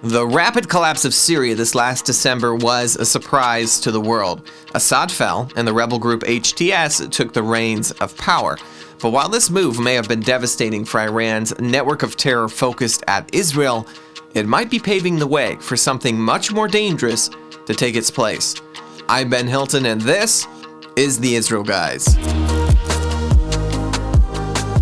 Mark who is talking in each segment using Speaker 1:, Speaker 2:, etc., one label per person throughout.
Speaker 1: The rapid collapse of Syria this last December was a surprise to the world. Assad fell, and the rebel group HTS took the reins of power. But while this move may have been devastating for Iran's network of terror focused at Israel, it might be paving the way for something much more dangerous to take its place. I'm Ben Hilton, and this is the Israel Guys.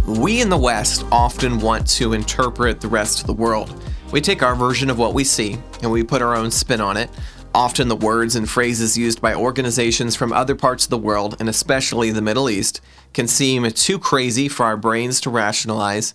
Speaker 1: We in the West often want to interpret the rest of the world. We take our version of what we see and we put our own spin on it. Often the words and phrases used by organizations from other parts of the world, and especially the Middle East, can seem too crazy for our brains to rationalize.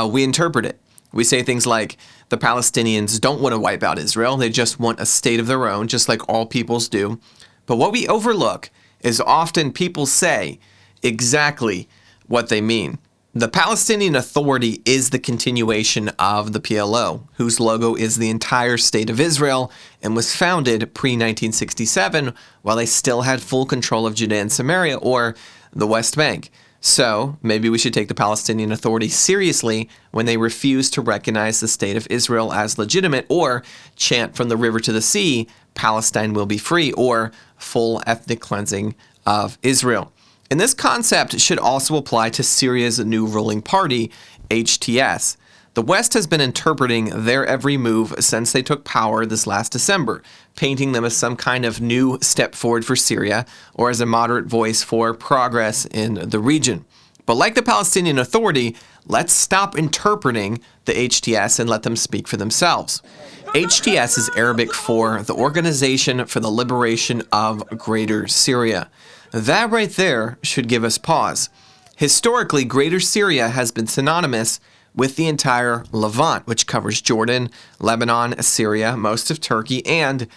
Speaker 1: We interpret it. We say things like, the Palestinians don't want to wipe out Israel, they just want a state of their own, just like all peoples do. But what we overlook is often people say exactly what they mean. The Palestinian Authority is the continuation of the PLO, whose logo is the entire state of Israel and was founded pre-1967 while they still had full control of Judea and Samaria, or the West Bank. So maybe we should take the Palestinian Authority seriously when they refuse to recognize the state of Israel as legitimate, or chant from the river to the sea, Palestine will be free, or full ethnic cleansing of Israel. And this concept should also apply to Syria's new ruling party, HTS. The West has been interpreting their every move since they took power this last December, painting them as some kind of new step forward for Syria, or as a moderate voice for progress in the region. But like the Palestinian Authority, let's stop interpreting the HTS and let them speak for themselves. HTS is Arabic for the Organization for the Liberation of Greater Syria. That right there should give us pause. Historically, Greater Syria has been synonymous with the entire Levant, which covers Jordan, Lebanon, Syria, most of Turkey, and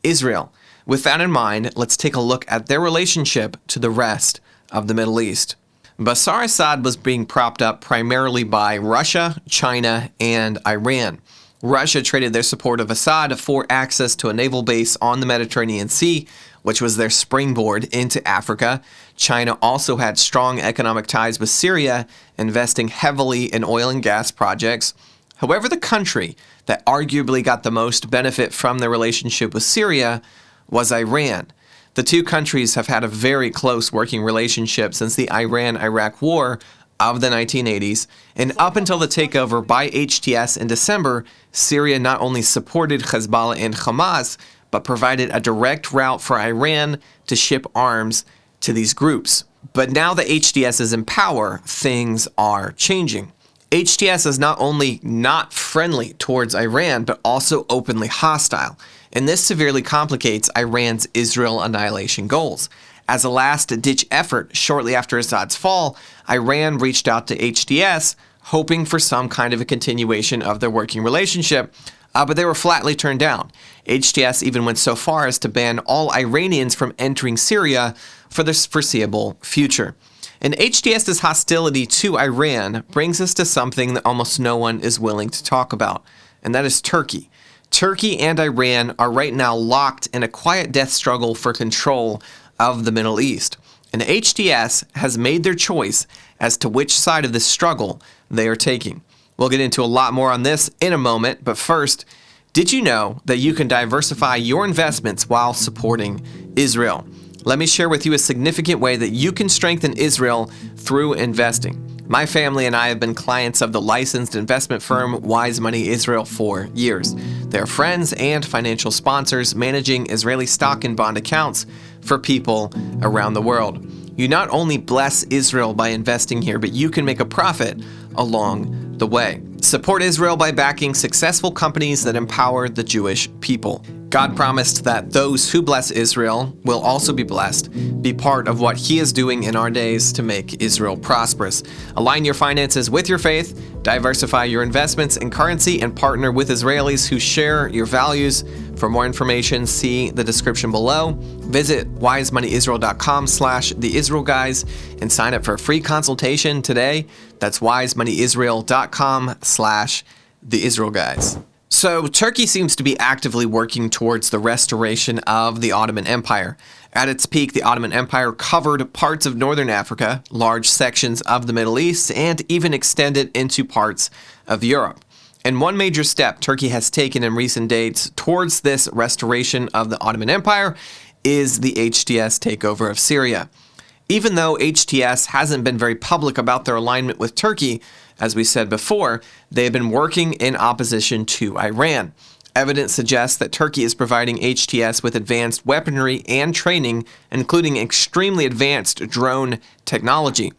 Speaker 1: Israel. With that in mind, let's take a look at their relationship to the rest of the Middle East. Bashar Assad was being propped up primarily by Russia, China, and Iran. Russia traded their support of Assad for access to a naval base on the Mediterranean Sea, which was their springboard into Africa. China also had strong economic ties with Syria, investing heavily in oil and gas projects. However, the country that arguably got the most benefit from their relationship with Syria was Iran. The two countries have had a very close working relationship since the Iran-Iraq War of the 1980s, and up until the takeover by HTS in December, Syria not only supported Hezbollah and Hamas, but provided a direct route for Iran to ship arms to these groups. But now that HTS is in power, things are changing. HTS is not only not friendly towards Iran, but also openly hostile. And this severely complicates Iran's Israel annihilation goals. As a last-ditch effort, shortly after Assad's fall, Iran reached out to HTS, hoping for some kind of a continuation of their working relationship, but they were flatly turned down. HTS even went so far as to ban all Iranians from entering Syria for the foreseeable future. And HTS's hostility to Iran brings us to something that almost no one is willing to talk about, and that is Turkey. Turkey and Iran are right now locked in a quiet death struggle for control of the Middle East. And HTS has made their choice as to which side of this struggle they are taking. We'll get into a lot more on this in a moment, but first, did you know that you can diversify your investments while supporting Israel? Let me share with you a significant way that you can strengthen Israel through investing. My family and I have been clients of the licensed investment firm Wise Money Israel for years. They're friends and financial sponsors managing Israeli stock and bond accounts for people around the world. You not only bless Israel by investing here, but you can make a profit along the way. Support Israel by backing successful companies that empower the Jewish people. God promised that those who bless Israel will also be blessed, be part of what He is doing in our days to make Israel prosperous. Align your finances with your faith, diversify your investments in currency, and partner with Israelis who share your values. For more information, see the description below. Visit wisemoneyisrael.com/the Israel Guys and sign up for a free consultation today. That's wisemoneyisrael.com/the Israel Guys. So Turkey seems to be actively working towards the restoration of the Ottoman Empire. At its peak, the Ottoman Empire covered parts of northern Africa, large sections of the Middle East, and even extended into parts of Europe. And one major step Turkey has taken in recent days towards this restoration of the Ottoman Empire is the HTS takeover of Syria. Even though HTS hasn't been very public about their alignment with Turkey, as we said before, they have been working in opposition to Iran. Evidence suggests that Turkey is providing HTS with advanced weaponry and training, including extremely advanced drone technology.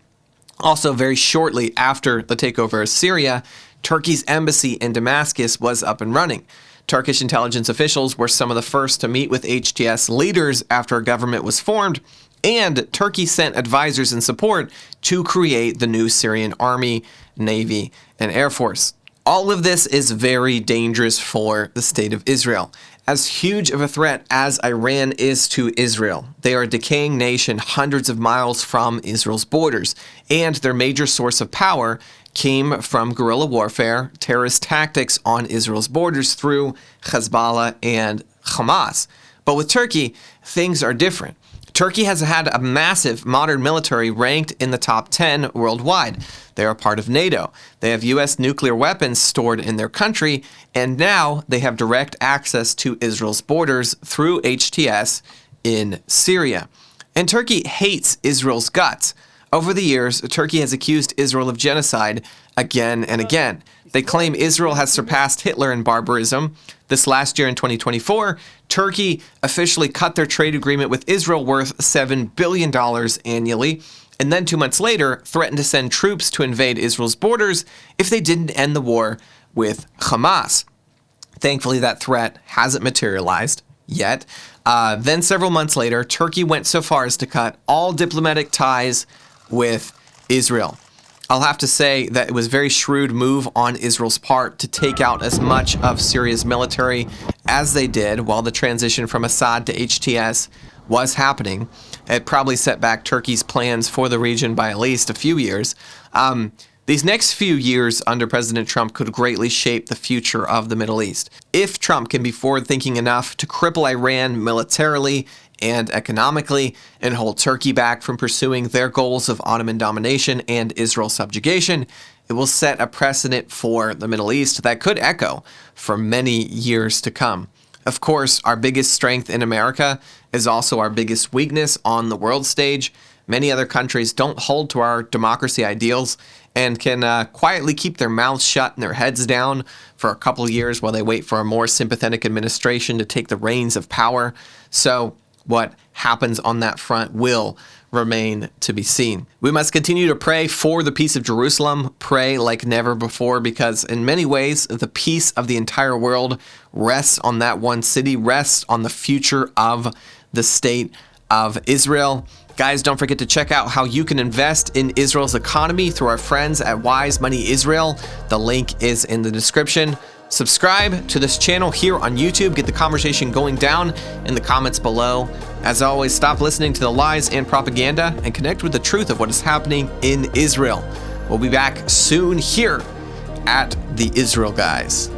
Speaker 1: Also, very shortly after the takeover of Syria, Turkey's embassy in Damascus was up and running. Turkish intelligence officials were some of the first to meet with HTS leaders after a government was formed, and Turkey sent advisors and support to create the new Syrian army, navy, and air force. All of this is very dangerous for the state of Israel. As huge of a threat as Iran is to Israel, they are a decaying nation hundreds of miles from Israel's borders, and their major source of power came from guerrilla warfare, terrorist tactics on Israel's borders through Hezbollah and Hamas. But with Turkey, things are different. Turkey has had a massive modern military ranked in the top 10 worldwide. They are part of NATO. They have U.S. nuclear weapons stored in their country, and now they have direct access to Israel's borders through HTS in Syria. And Turkey hates Israel's guts. Over the years, Turkey has accused Israel of genocide again and again. They claim Israel has surpassed Hitler in barbarism. This last year in 2024, Turkey officially cut their trade agreement with Israel worth $7 billion annually, and then 2 months later threatened to send troops to invade Israel's borders if they didn't end the war with Hamas. Thankfully, that threat hasn't materialized yet. Then several months later, Turkey went so far as to cut all diplomatic ties with Israel. I'll have to say that it was a very shrewd move on Israel's part to take out as much of Syria's military as they did while the transition from Assad to HTS was happening. It probably set back Turkey's plans for the region by at least a few years. These next few years under President Trump could greatly shape the future of the Middle East. If Trump can be forward-thinking enough to cripple Iran militarily and economically and hold Turkey back from pursuing their goals of Ottoman domination and Israel subjugation, it will set a precedent for the Middle East that could echo for many years to come. Of course, our biggest strength in America is also our biggest weakness on the world stage. Many other countries don't hold to our democracy ideals and can quietly keep their mouths shut and their heads down for a couple years while they wait for a more sympathetic administration to take the reins of power. So what happens on that front will remain to be seen. We must continue to pray for the peace of Jerusalem, pray like never before, because in many ways, the peace of the entire world rests on that one city, rests on the future of the state of Israel. Guys, don't forget to check out how you can invest in Israel's economy through our friends at Wise Money Israel. The link is in the description. Subscribe to this channel here on YouTube. Get the conversation going down in the comments below. As always, stop listening to the lies and propaganda and connect with the truth of what is happening in Israel. We'll be back soon here at the Israel Guys.